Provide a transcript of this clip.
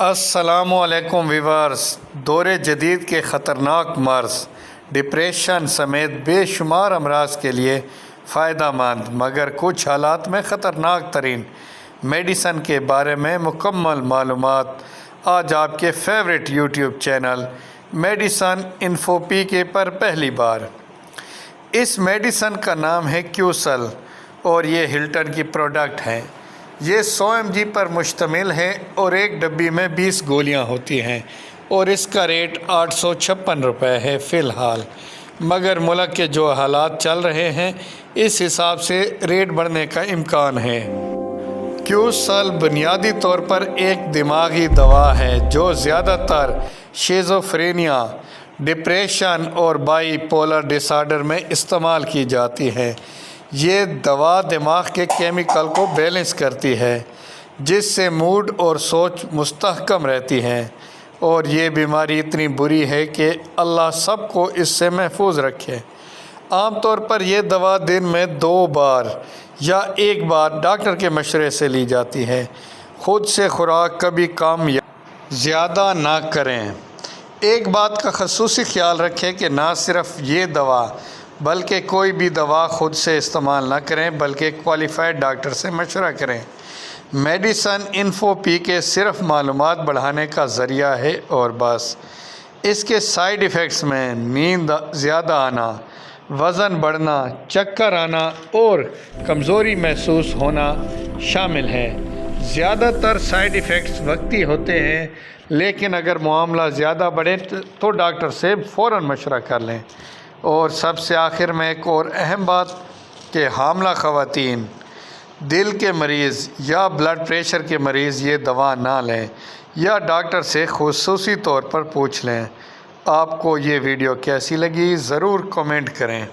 السلام علیکم ویورز۔ دور جدید کے خطرناک مرض ڈپریشن سمیت بے شمار امراض کے لیے فائدہ مند مگر کچھ حالات میں خطرناک ترین میڈیسن کے بارے میں مکمل معلومات آج آپ کے favourite YouTube channel medicine info P K پر پہلی بار۔ اس میڈیسن کا نام ہے کیوسل اور یہ ہلٹن کی پروڈکٹ ہے۔ یہ 100 mg پر مشتمل ہے اور ایک ڈبی میں 20 گولیاں ہوتی ہیں اور اس کا ریٹ 856 روپے ہے فی الحال، مگر ملک کے جو حالات چل رہے ہیں اس حساب سے ریٹ بڑھنے کا امکان ہے۔ کیوسل بنیادی طور پر ایک دماغی دوا ہے جو زیادہ تر شیزوفرینیا، ڈپریشن اور بائی پولر ڈس آرڈر میں استعمال کی جاتی ہے۔ یہ دوا دماغ کے کیمیکل کو بیلنس کرتی ہے جس سے موڈ اور سوچ مستحکم رہتی ہے، اور یہ بیماری اتنی بری ہے کہ اللہ سب کو اس سے محفوظ رکھے۔ عام طور پر یہ دوا دن میں 2 بار یا 1 بار ڈاکٹر کے مشورے سے لی جاتی ہے۔ خود سے خوراک کبھی کم یا زیادہ نہ کریں۔ ایک بات کا خصوصی خیال رکھیں کہ نہ صرف یہ دوا بلکہ کوئی بھی دوا خود سے استعمال نہ کریں بلکہ کوالیفائڈ ڈاکٹر سے مشورہ کریں۔ میڈیسن انفو پی کے صرف معلومات بڑھانے کا ذریعہ ہے اور بس۔ اس کے سائیڈ ایفیکٹس میں نیند زیادہ آنا، وزن بڑھنا، چکر آنا اور کمزوری محسوس ہونا شامل ہے۔ زیادہ تر سائیڈ ایفیکٹس وقتی ہوتے ہیں، لیکن اگر معاملہ زیادہ بڑھے تو ڈاکٹر سے فوراً مشورہ کر لیں۔ اور سب سے آخر میں ایک اور اہم بات کہ حاملہ خواتین، دل کے مریض یا بلڈ پریشر کے مریض یہ دوا نہ لیں یا ڈاکٹر سے خصوصی طور پر پوچھ لیں۔ آپ کو یہ ویڈیو کیسی لگی ضرور کمنٹ کریں۔